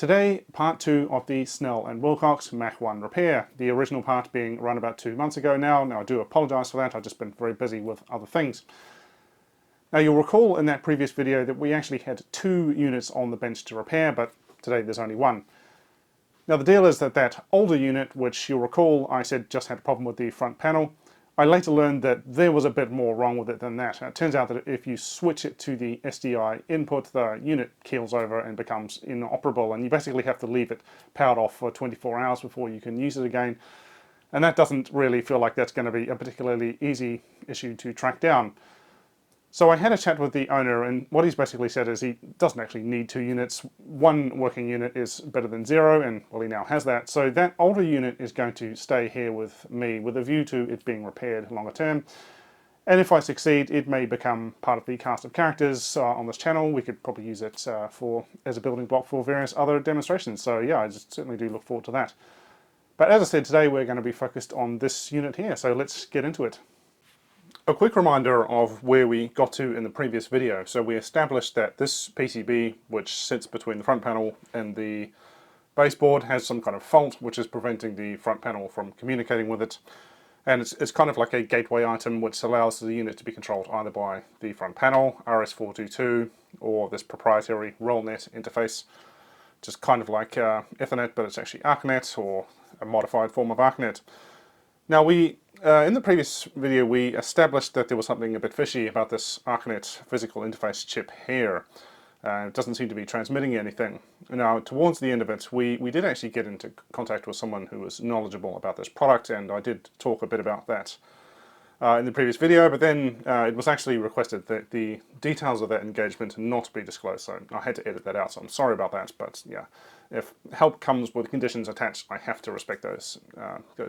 Today, part 2 of the Snell and Wilcox Mach 1 repair. The original part being run about 2 months ago now. Now I do apologise for that, I've just been very busy with other things. Now you'll recall in that previous video that we actually had 2 units on the bench to repair, but today there's only 1. Now the deal is that that older unit, which you'll recall I said just had a problem with the front panel, I later learned that there was a bit more wrong with it than that. It turns out that if you switch it to the SDI input, the unit keels over and becomes inoperable, and you basically have to leave it powered off for 24 hours before you can use it again. And that doesn't really feel like that's going to be a particularly easy issue to track down. So I had a chat with the owner, and what he's basically said is he doesn't actually need 2 units. 1 working unit is better than 0, and well, he now has that. So that older unit is going to stay here with me with a view to it being repaired longer term. And if I succeed, it may become part of the cast of characters on this channel. We could probably use it as a building block for various other demonstrations. So yeah, I certainly do look forward to that. But as I said, today we're going to be focused on this unit here, so let's get into it. A quick reminder of where we got to in the previous video. So we established that this PCB, which sits between the front panel and the baseboard, has some kind of fault which is preventing the front panel from communicating with it. And it's kind of like a gateway item which allows the unit to be controlled either by the front panel, RS422, or this proprietary RollNet interface, which is kind of like Ethernet, but it's actually ArcNet, or a modified form of ArcNet. Now in the previous video we established that there was something a bit fishy about this ArcNet physical interface chip here. It doesn't seem to be transmitting anything. Now towards the end of it we did actually get into contact with someone who was knowledgeable about this product, and I did talk a bit about that in the previous video, but then it was actually requested that the details of that engagement not be disclosed, so I had to edit that out, so I'm sorry about that. But yeah, if help comes with conditions attached, I have to respect those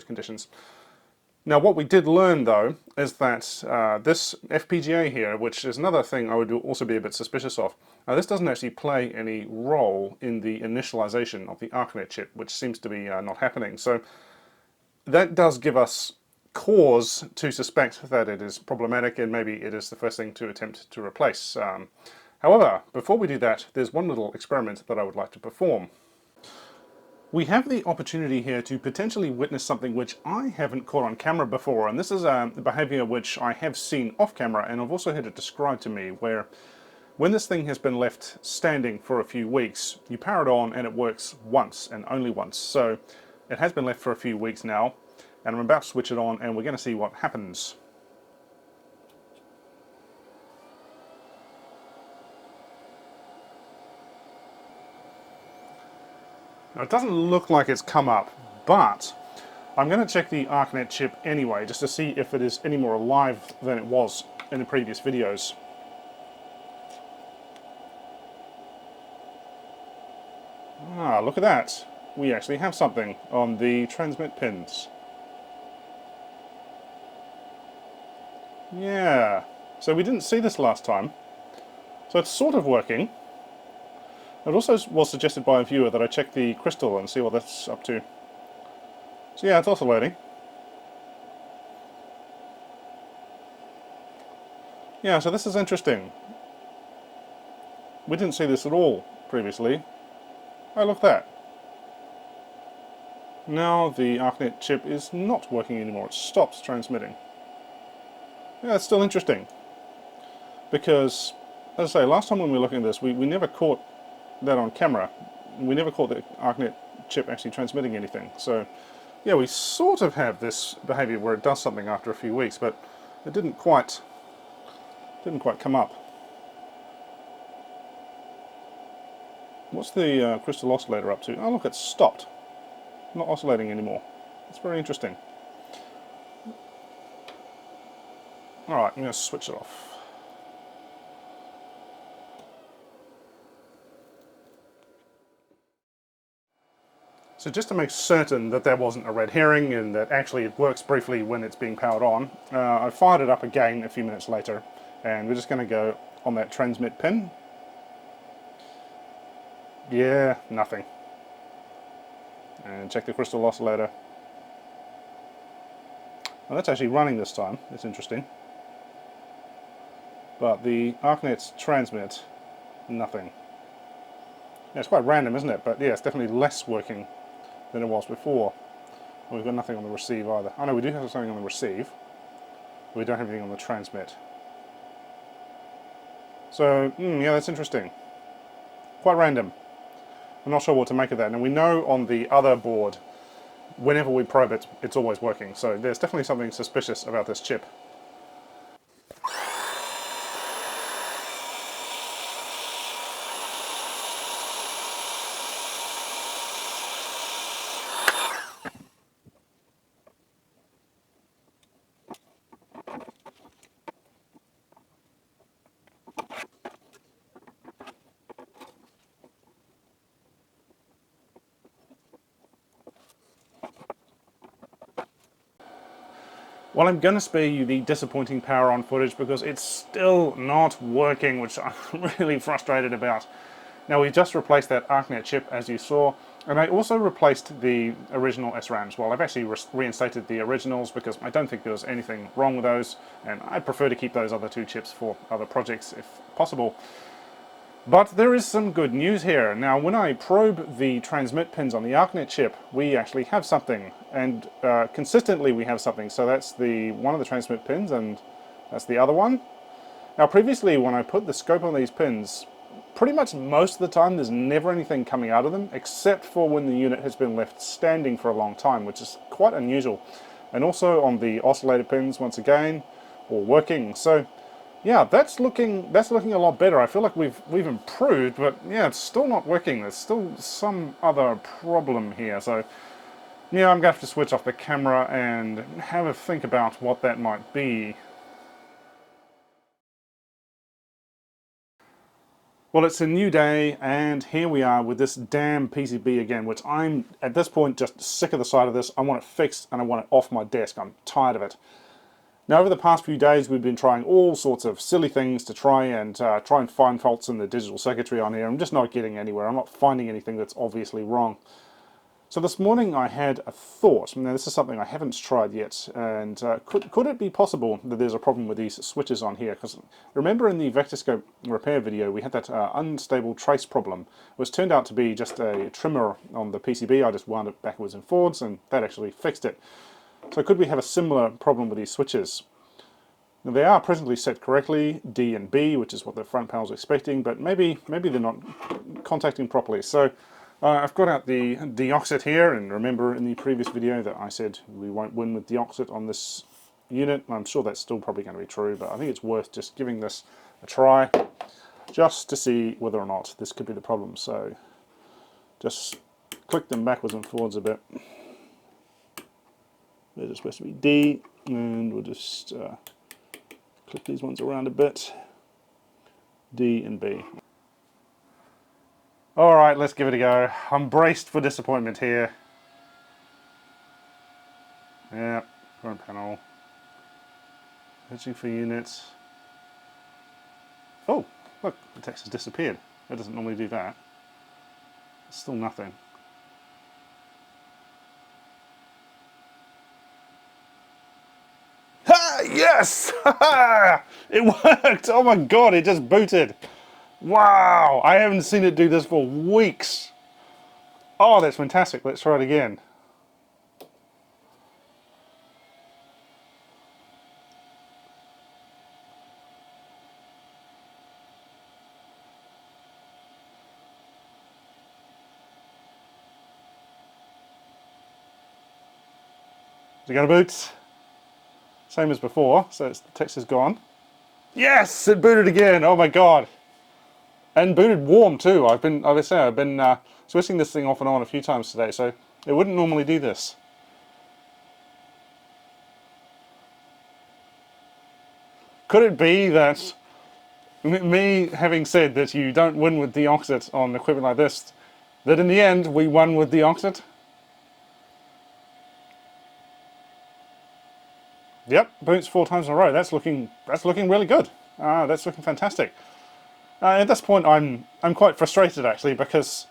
conditions. Now what we did learn though is that this FPGA here, which is another thing I would also be a bit suspicious of, this doesn't actually play any role in the initialization of the ArcNet chip, which seems to be not happening. So that does give us cause to suspect that it is problematic, and maybe it is the first thing to attempt to replace. However, before we do that, there's one little experiment that I would like to perform. We have the opportunity here to potentially witness something which I haven't caught on camera before, and this is a behavior which I have seen off camera, and I've also had it described to me, where when this thing has been left standing for a few weeks, you power it on and it works once and only once. So it has been left for a few weeks now, and I'm about to switch it on and we're going to see what happens. Now it doesn't look like it's come up, but I'm going to check the ArcNet chip anyway, just to see if it is any more alive than it was in the previous videos. Ah, look at that. We actually have something on the transmit pins. Yeah, so we didn't see this last time. So it's sort of working. It also was suggested by a viewer that I check the crystal and see what that's up to. So yeah, it's oscillating. Yeah, so this is interesting. We didn't see this at all previously. Oh, look at that. Now the ArcNet chip is not working anymore. It stops transmitting. Yeah, it's still interesting. Because, as I say, last time when we were looking at this, we never caught that on camera. We never caught the ArcNet chip actually transmitting anything. So yeah, we sort of have this behavior where it does something after a few weeks, but it didn't quite come up. What's the crystal oscillator up to? Oh look, it's stopped. Not oscillating anymore. It's very interesting. Alright, I'm going to switch it off. So just to make certain that there wasn't a red herring and that actually it works briefly when it's being powered on, I fired it up again a few minutes later, and we're just going to go on that transmit pin. Yeah, nothing. And check the crystal oscillator. Well, that's actually running this time. It's interesting. But the ArcNet's transmit, nothing. Yeah, it's quite random, isn't it? But yeah, it's definitely less working than it was before. Well, we've got nothing on the receive either. Oh no, we do have something on the receive. We don't have anything on the transmit. So, yeah, that's interesting. Quite random. I'm not sure what to make of that. And we know on the other board, whenever we probe it, it's always working. So there's definitely something suspicious about this chip. Well, I'm going to spare you the disappointing power on footage because it's still not working, which I'm really frustrated about. Now, we just replaced that ArcNet chip, as you saw, and I also replaced the original SRAMs. Well, I've actually reinstated the originals because I don't think there was anything wrong with those, and I prefer to keep those other two chips for other projects if possible. But there is some good news here. Now, when I probe the transmit pins on the ArcNet chip, we actually have something, and consistently we have something. So that's the one of the transmit pins, and that's the other one. Now, previously, when I put the scope on these pins, pretty much most of the time there's never anything coming out of them, except for when the unit has been left standing for a long time, which is quite unusual. And also on the oscillator pins, once again, all working. So yeah, that's looking a lot better. I feel like we've improved, but yeah, it's still not working. There's still some other problem here. So yeah, I'm gonna have to switch off the camera and have a think about what that might be. Well, it's a new day, and here we are with this damn PCB again, which I'm, at this point, just sick of the sight of this. I want it fixed, and I want it off my desk. I'm tired of it. Now, over the past few days, we've been trying all sorts of silly things to try and find faults in the digital circuitry on here. I'm just not getting anywhere. I'm not finding anything that's obviously wrong. So this morning I had a thought. Now, this is something I haven't tried yet, and could it be possible that there's a problem with these switches on here? Because remember in the Vectorscope repair video, we had that unstable trace problem, which turned out to be just a trimmer on the PCB. I just wound it backwards and forwards, and that actually fixed it. So could we have a similar problem with these switches? Now, they are presently set correctly, D and B, which is what the front panel is expecting, but maybe they're not contacting properly. So I've got out the deoxit here, and remember in the previous video that I said we won't win with deoxit on this unit. I'm sure that's still probably going to be true, but I think it's worth just giving this a try, just to see whether or not this could be the problem. So just click them backwards and forwards a bit. They're supposed to be D, and we'll just click these ones around a bit. D and B. Alright, let's give it a go. I'm braced for disappointment here. Yeah, front panel. Searching for units. Oh, look, the text has disappeared. That doesn't normally do that. Still nothing. Yes! It worked! Oh my god, it just booted. Wow, I haven't seen it do this for weeks. Oh, that's fantastic. Let's try it again. Is it going to boot? Same as before, so the text is gone. Yes, it booted again. Oh my god, and booted warm too. I've been switching this thing off and on a few times today, so it wouldn't normally do this. Could it be that me having said that you don't win with deoxit on equipment like this, that in the end we won with deoxit? Yep, boots 4 times in a row. That's looking really good. That's looking fantastic. At this point, I'm quite frustrated actually, because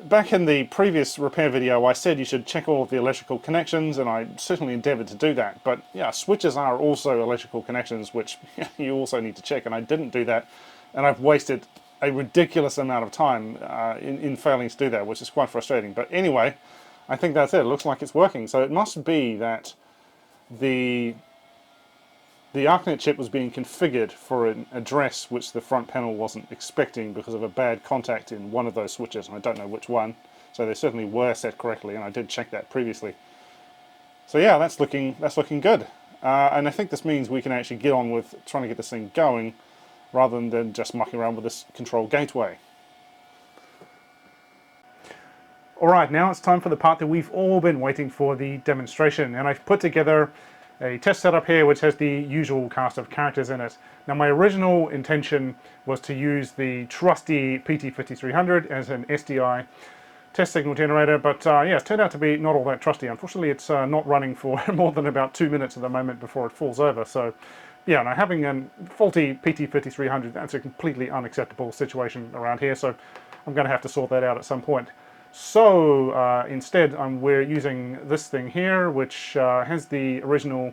back in the previous repair video, I said you should check all of the electrical connections, and I certainly endeavoured to do that. But yeah, switches are also electrical connections, which you also need to check, and I didn't do that, and I've wasted a ridiculous amount of time in failing to do that, which is quite frustrating. But anyway, I think that's it. It looks like it's working. So it must be that the ArcNet chip was being configured for an address which the front panel wasn't expecting because of a bad contact in one of those switches, and I don't know which one. So they certainly were set correctly, and I did check that previously. So yeah, that's looking good. And I think this means we can actually get on with trying to get this thing going rather than just mucking around with this control gateway. Alright, now it's time for the part that we've all been waiting for, the demonstration. And I've put together a test setup here which has the usual cast of characters in it. Now my original intention was to use the trusty PT5300 as an SDI test signal generator, but yeah, it's turned out to be not all that trusty. Unfortunately, it's not running for more than about 2 minutes at the moment before it falls over. So yeah, now having a faulty PT5300, that's a completely unacceptable situation around here, so I'm going to have to sort that out at some point. So instead, we're using this thing here, which has the original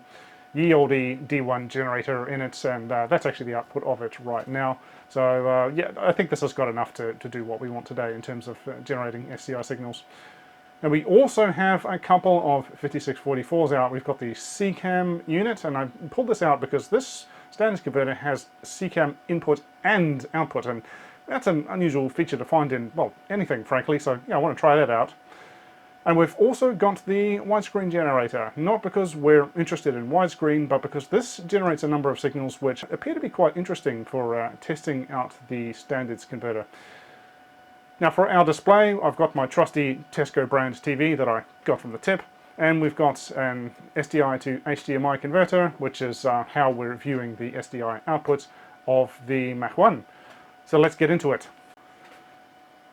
ye olde D1 generator in it, and that's actually the output of it right now. So yeah, I think this has got enough to do what we want today in terms of generating SCI signals. Now we also have a couple of 5644s out. We've got the SECAM unit, and I pulled this out because this standard converter has SECAM input and output, and that's an unusual feature to find in, well, anything frankly, so yeah, I want to try that out. And we've also got the widescreen generator, not because we're interested in widescreen, but because this generates a number of signals which appear to be quite interesting for testing out the standards converter. Now for our display, I've got my trusty Tesco brand TV that I got from the tip, and we've got an SDI to HDMI converter, which is how we're viewing the SDI outputs of the Mach1. So let's get into it.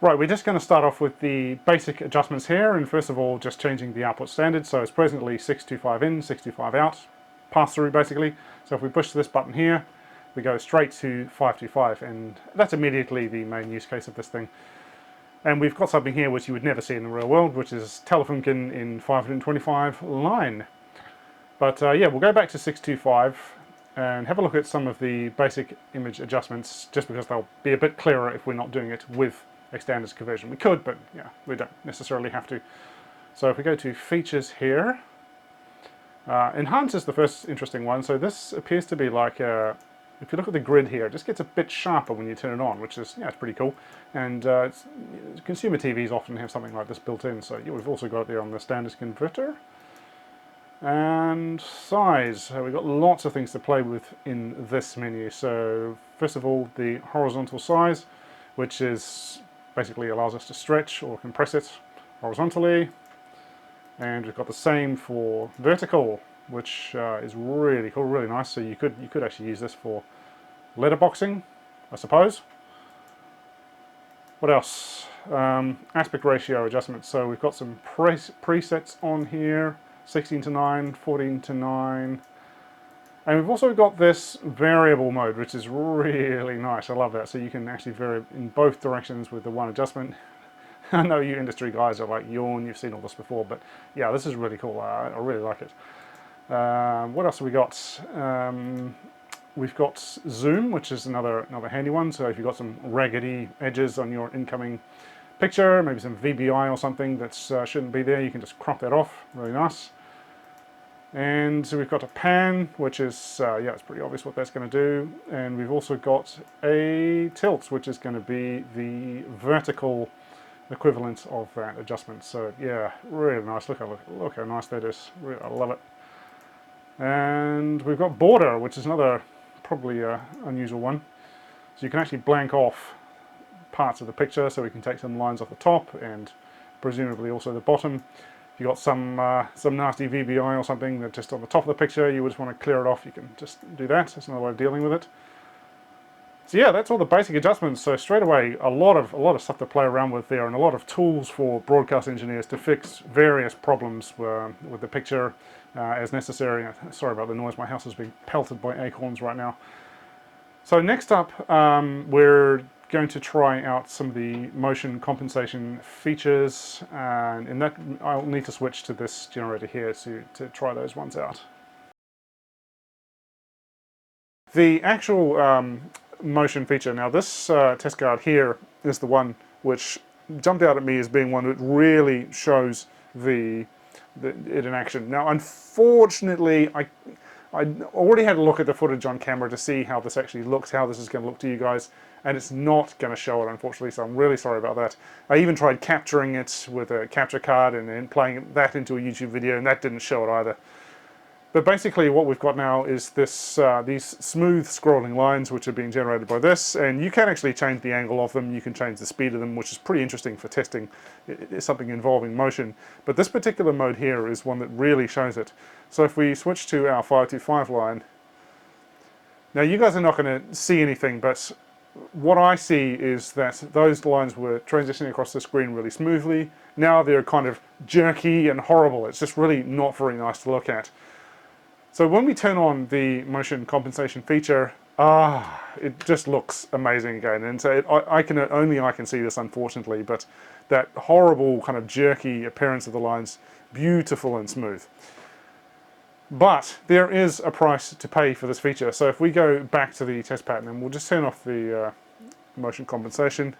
Right, we're just going to start off with the basic adjustments here, and first of all just changing the output standard. So it's presently 625 in, 625 out, pass through basically. So if we push this button here, we go straight to 525, and that's immediately the main use case of this thing. And we've got something here which you would never see in the real world, which is Telefunken in 525 line. But yeah, we'll go back to 625 and have a look at some of the basic image adjustments, just because they'll be a bit clearer if we're not doing it with a standards conversion. We could, but yeah, we don't necessarily have to. So if we go to features here, enhance is the first interesting one. So this appears to be like if you look at the grid here, it just gets a bit sharper when you turn it on, which is, yeah, it's pretty cool. And consumer TVs often have something like this built in. So yeah, we've also got it there on the standards converter. And size, we've got lots of things to play with in this menu. So first of all, the horizontal size, which is basically allows us to stretch or compress it horizontally. And we've got the same for vertical, which is really cool, really nice. So you could actually use this for letterboxing, I suppose. What else? Aspect ratio adjustments. So we've got some presets on here, 16:9, 14:9. And we've also got this variable mode, which is really nice. I love that. So you can actually vary in both directions with the one adjustment. I know you industry guys are like, yawn, you've seen all this before, but yeah, this is really cool. I really like it. What else have we got? We've got zoom, which is another handy one. So if you've got some raggedy edges on your incoming picture, maybe some VBI or something that shouldn't be there, you can just crop that off. Really nice. And so we've got a pan, which is, yeah, it's pretty obvious what that's going to do. And we've also got a tilt, which is going to be the vertical equivalent of that adjustment. So yeah, really nice. Look how nice that is. Really, I love it. And we've got border, which is another probably unusual one. So you can actually blank off parts of the picture, so we can take some lines off the top and presumably also the bottom. If you've got some nasty VBI or something that just on the top of the picture, you just want to clear it off, you can just do that. That's another way of dealing with it. So yeah, that's all the basic adjustments. So straight away, a lot of stuff to play around with there, and a lot of tools for broadcast engineers to fix various problems with the picture as necessary. Sorry about the noise, my house is being pelted by acorns right now. So next up, we're going to try out some of the motion compensation features, and in that I'll need to switch to this generator here to try those ones out. The actual motion feature. Now this test card here is the one which jumped out at me as being one that really shows it in action. Now unfortunately I already had a look at the footage on camera to see how this actually looks, how this is going to look to you guys, and it's not going to show it, unfortunately, so I'm really sorry about that. I even tried capturing it with a capture card and then playing that into a YouTube video, and that didn't show it either. But basically what we've got now is this these smooth scrolling lines which are being generated by this, and you can actually change the angle of them, you can change the speed of them, which is pretty interesting for testing something involving motion. But this particular mode here is one that really shows it. So if we switch to our 525 line, now you guys are not going to see anything, but what I see is that those lines were transitioning across the screen really smoothly. Now they're kind of jerky and horrible. It's just really not very nice to look at. So when we turn on the motion compensation feature, it just looks amazing again. And so only I can see this, unfortunately, but that horrible kind of jerky appearance of the lines, beautiful and smooth. But there is a price to pay for this feature. So if we go back to the test pattern, and we'll just turn off the motion compensation.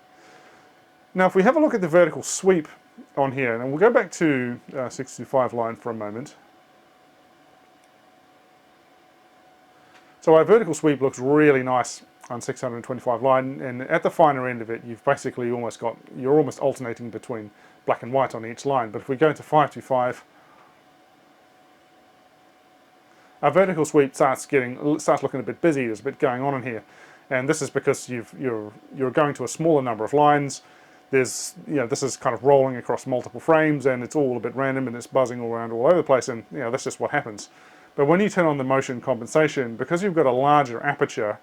Now if we have a look at the vertical sweep on here, and we'll go back to 625 line for a moment. So our vertical sweep looks really nice on 625 line, and at the finer end of it, you've basically you're almost alternating between black and white on each line. But if we go into 525, our vertical sweep starts looking a bit busy. There's a bit going on in here, and this is because you're going to a smaller number of lines. This is kind of rolling across multiple frames, and it's all a bit random, and it's buzzing all around all over the place, and that's just what happens. But when you turn on the motion compensation, because you've got a larger aperture,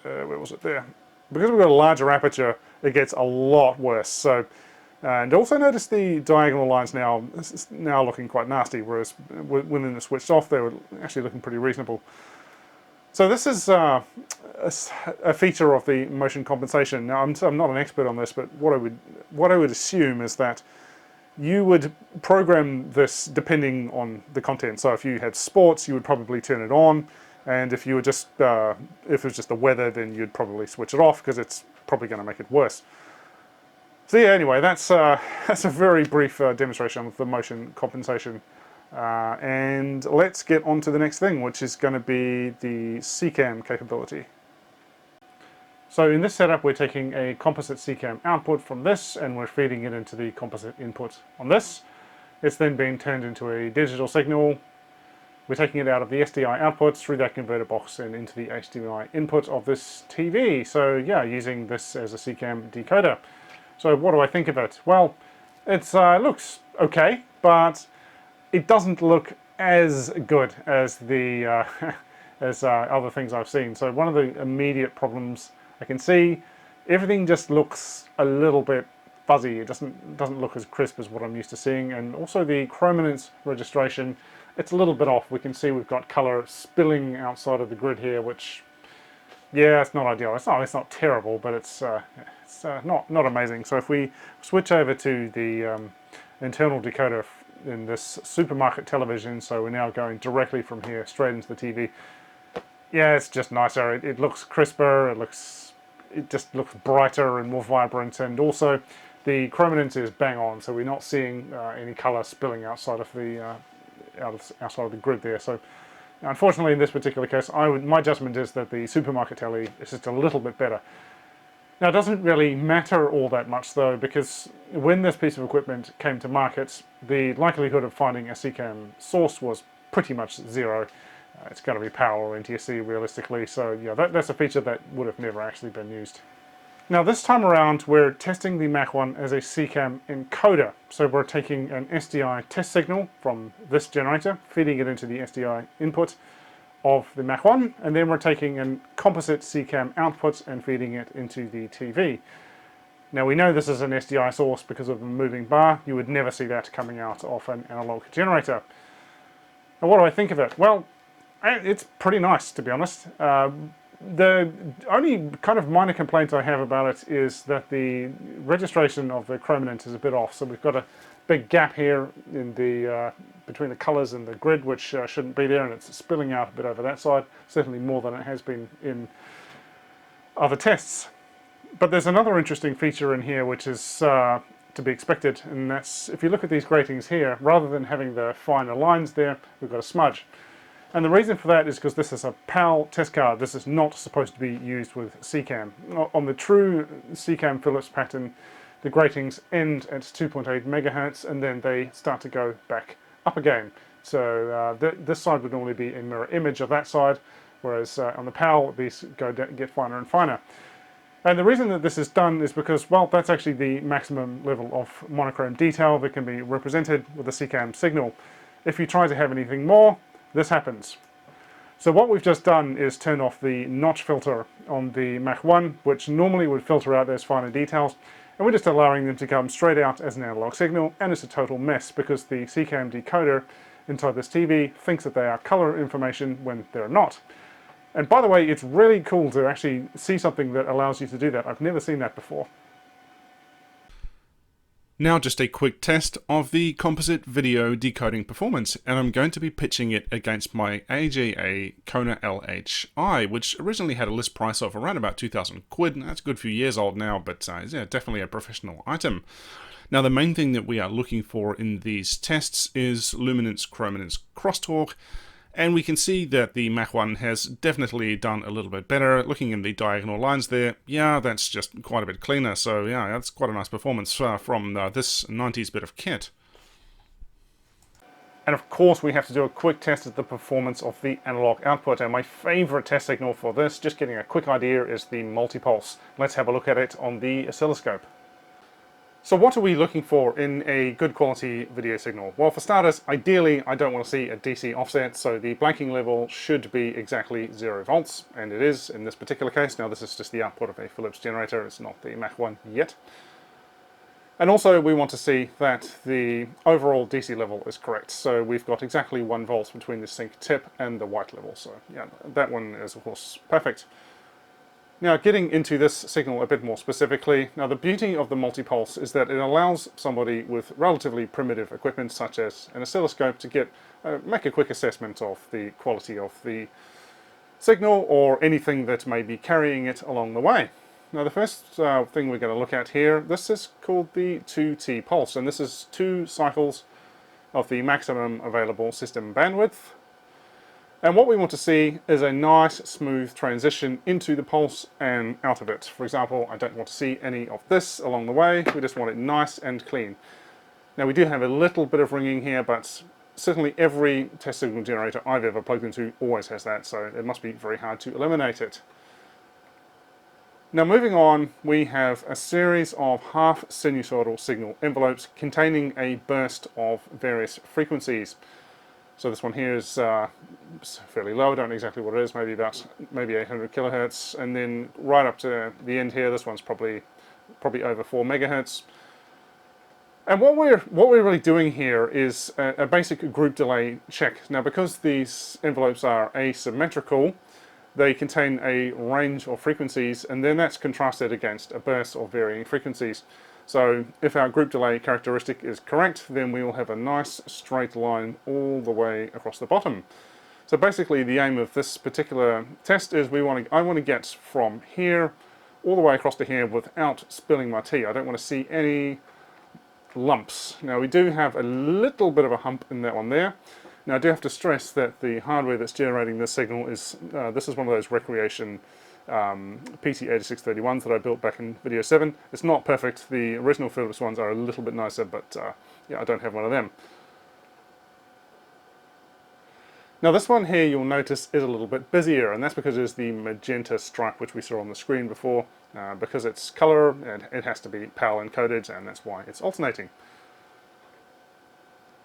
where was it there? Because we've got a larger aperture, it gets a lot worse. So, and also notice the diagonal lines now looking quite nasty, whereas when it was switched off, they were actually looking pretty reasonable. So this is a feature of the motion compensation. Now I'm not an expert on this, but what I would assume is that you would program this depending on the content. So if you had sports, you would probably turn it on, and if you were just if it was just the weather, then you'd probably switch it off because it's probably going to make it worse. So yeah, anyway, that's a very brief demonstration of the motion compensation, and let's get on to the next thing, which is going to be the SECAM capability. So in this setup, we're taking a composite SECAM output from this, and we're feeding it into the composite input on this. It's then being turned into a digital signal. We're taking it out of the SDI output through that converter box and into the HDMI input of this TV. So yeah, using this as a SECAM decoder. So what do I think of it? Well, it looks okay, but it doesn't look as good as the as other things I've seen. So one of the immediate problems I can see, everything just looks a little bit fuzzy. It doesn't look as crisp as what I'm used to seeing, and also the chrominance registration, it's a little bit off. We can see we've got color spilling outside of the grid here, which, yeah, it's not ideal. It's not terrible, but it's not amazing. So if we switch over to the internal decoder in this supermarket television, so we're now going directly from here straight into the TV. Yeah, it's just nicer. It looks crisper. It just looks brighter and more vibrant, and also the chrominance is bang on, so we're not seeing any color spilling outside of the outside of the grid there. So unfortunately, in this particular case, my judgment is that the supermarket telly is just a little bit better. Now, it doesn't really matter all that much though, because when this piece of equipment came to market, the likelihood of finding a SECAM source was pretty much zero. It's going to be PAL or NTSC realistically, so yeah, that's a feature that would have never actually been used. Now this time around, we're testing the Mach1 as a SECAM encoder. So we're taking an SDI test signal from this generator, feeding it into the SDI input of the Mach1, and then we're taking a composite SECAM output and feeding it into the TV. Now we know this is an SDI source because of the moving bar. You would never see that coming out of an analog generator. Now what do I think of it? Well, it's pretty nice, to be honest. The only kind of minor complaint I have about it is that the registration of the chrominance is a bit off. So we've got a big gap here in the between the colours and the grid, which shouldn't be there, and it's spilling out a bit over that side, certainly more than it has been in other tests. But there's another interesting feature in here which is to be expected, and that's if you look at these gratings here, rather than having the finer lines there, we've got a smudge. And the reason for that is because this is a PAL test card. This is not supposed to be used with SECAM. On the true SECAM Philips pattern, the gratings end at 2.8 megahertz and then they start to go back up again. So this side would normally be a mirror image of that side, whereas on the PAL these get finer and finer. And the reason that this is done is because, well, that's actually the maximum level of monochrome detail that can be represented with a SECAM signal. If you try to have anything more, this happens. So what we've just done is turn off the notch filter on the Mach1, which normally would filter out those finer details, and we're just allowing them to come straight out as an analog signal, and it's a total mess because the SECAM decoder inside this TV thinks that they are color information when they're not. And by the way, it's really cool to actually see something that allows you to do that. I've never seen that before. Now just a quick test of the composite video decoding performance, and I'm going to be pitching it against my AGA Kona LHI, which originally had a list price of around about 2,000 quid. That's a good few years old now, but yeah, definitely a professional item. Now the main thing that we are looking for in these tests is luminance-chrominance crosstalk, and we can see that the Mach1 has definitely done a little bit better. Looking in the diagonal lines there, yeah, that's just quite a bit cleaner. So yeah, that's quite a nice performance from this 90s bit of kit. And of course we have to do a quick test of the performance of the analog output. And my favorite test signal for this, just getting a quick idea, is the multipulse. Let's have a look at it on the oscilloscope. So what are we looking for in a good quality video signal? Well, for starters, ideally I don't want to see a DC offset, so the blanking level should be exactly 0 volts, and it is in this particular case. Now this is just the output of a Philips generator, it's not the Mach1 yet. And also we want to see that the overall DC level is correct, so we've got exactly 1 volt between the sync tip and the white level, so yeah, that one is of course perfect. Now getting into this signal a bit more specifically, now the beauty of the multipulse is that it allows somebody with relatively primitive equipment such as an oscilloscope to make a quick assessment of the quality of the signal or anything that may be carrying it along the way. Now the first thing we're going to look at here, this is called the 2T pulse, and this is 2 cycles of the maximum available system bandwidth. And what we want to see is a nice smooth transition into the pulse and out of it. For example, I don't want to see any of this along the way, we just want it nice and clean. Now we do have a little bit of ringing here, but certainly every test signal generator I've ever plugged into always has that, so it must be very hard to eliminate it. Now moving on, we have a series of half sinusoidal signal envelopes containing a burst of various frequencies. So this one here is fairly low, I don't know exactly what it is, maybe 800 kilohertz, and then right up to the end here, this one's probably over 4 megahertz. And what we're really doing here is a basic group delay check. Now because these envelopes are asymmetrical, they contain a range of frequencies, and then that's contrasted against a burst of varying frequencies. So if our group delay characteristic is correct, then we will have a nice straight line all the way across the bottom. So basically the aim of this particular test is I want to get from here all the way across to here without spilling my tea. I don't want to see any lumps. Now we do have a little bit of a hump in that one there. Now I do have to stress that the hardware that's generating this signal is, this is one of those recreation PT8631s that I built back in video 7. It's not perfect, the original Philips ones are a little bit nicer, but yeah, I don't have one of them. Now this one here you'll notice is a little bit busier, and that's because it's the magenta stripe which we saw on the screen before. Because it's color, it has to be PAL encoded, and that's why it's alternating.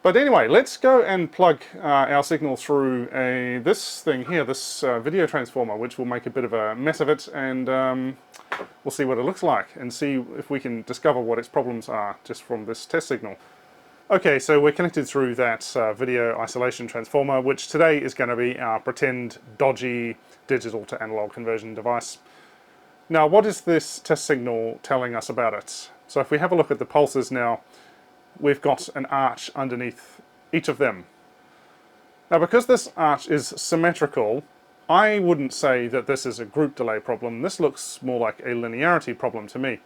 But anyway, let's go and plug our signal through this thing here, this video transformer, which will make a bit of a mess of it, and we'll see what it looks like and see if we can discover what its problems are just from this test signal. Okay, so we're connected through that video isolation transformer, which today is going to be our pretend dodgy digital to analog conversion device. Now, what is this test signal telling us about it? So if we have a look at the pulses now, we've got an arch underneath each of them. Now, because this arch is symmetrical, I wouldn't say that this is a group delay problem. This looks more like a linearity problem to me.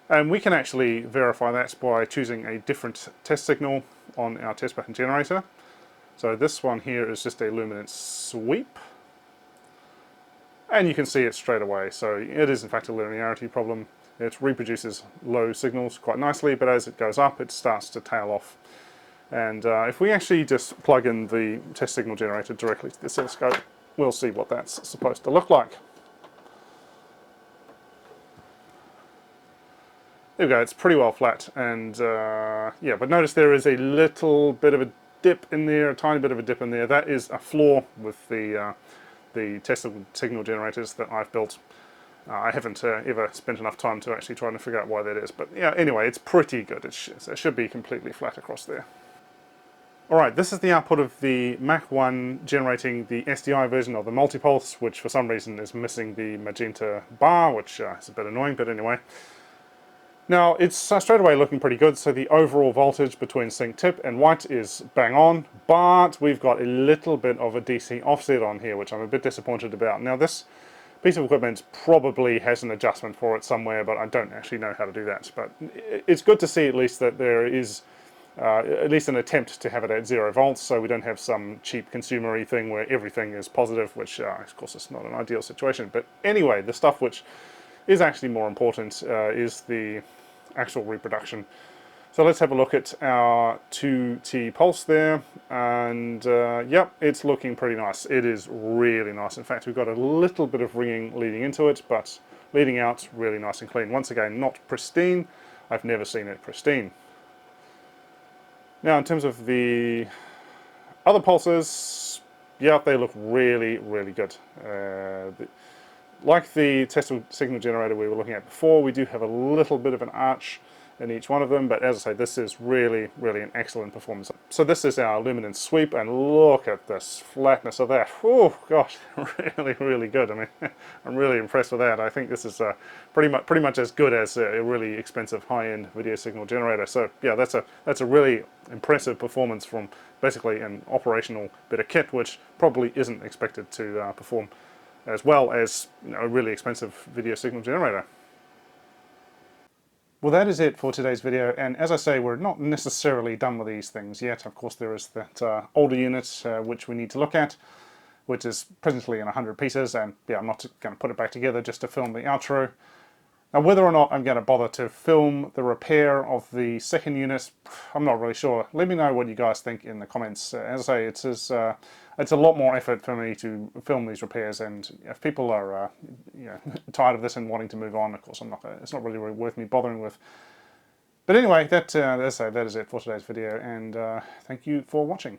And we can actually verify that by choosing a different test signal on our test pattern generator. So this one here is just a luminance sweep. And you can see it straight away. So it is in fact a linearity problem. It reproduces low signals quite nicely, but as it goes up, it starts to tail off. And if we actually just plug in the test signal generator directly to the oscilloscope, we'll see what that's supposed to look like. There we go, it's pretty well flat, and yeah, but notice there is a little bit of a dip in there, a tiny bit of a dip in there. That is a flaw with the test signal generators that I've built. I haven't ever spent enough time to actually try and figure out why that is, but yeah, anyway, it's pretty good. It should be completely flat across there. Alright, this is the output of the Mach1 generating the SDI version of the multipulse, which for some reason is missing the magenta bar, which is a bit annoying, but anyway. Now, it's straight away looking pretty good, so the overall voltage between sync tip and white is bang on, but we've got a little bit of a DC offset on here, which I'm a bit disappointed about. Now, this piece of equipment probably has an adjustment for it somewhere, but I don't actually know how to do that. But it's good to see at least that there is at least an attempt to have it at 0 volts, so we don't have some cheap consumery thing where everything is positive, which of course is not an ideal situation. But anyway, the stuff which is actually more important is the actual reproduction. So let's have a look at our 2T pulse there, and yep, it's looking pretty nice. It is really nice. In fact, we've got a little bit of ringing leading into it, but leading out really nice and clean. Once again, not pristine. I've never seen it pristine. Now, in terms of the other pulses, yeah, they look really, really good. Like the test signal generator we were looking at before, we do have a little bit of an arch in each one of them, but as I say, this is really, really an excellent performance. So this is our luminance sweep, and look at this flatness of that. Oh gosh, really, really good. I mean, I'm really impressed with that. I think this is pretty much as good as a really expensive high-end video signal generator. So yeah, that's a really impressive performance from basically an operational bit of kit, which probably isn't expected to perform as well as, you know, a really expensive video signal generator. Well, that is it for today's video, and as I say, we're not necessarily done with these things yet. Of course, there is that older unit which we need to look at, which is presently in 100 pieces, and yeah, I'm not going to put it back together just to film the outro. Now, whether or not I'm going to bother to film the repair of the second unit, I'm not really sure. Let me know what you guys think in the comments. As I say, it's a lot more effort for me to film these repairs, and if people are you know, tired of this and wanting to move on, of course, it's not really worth me bothering with. But anyway, that is it for today's video, and thank you for watching.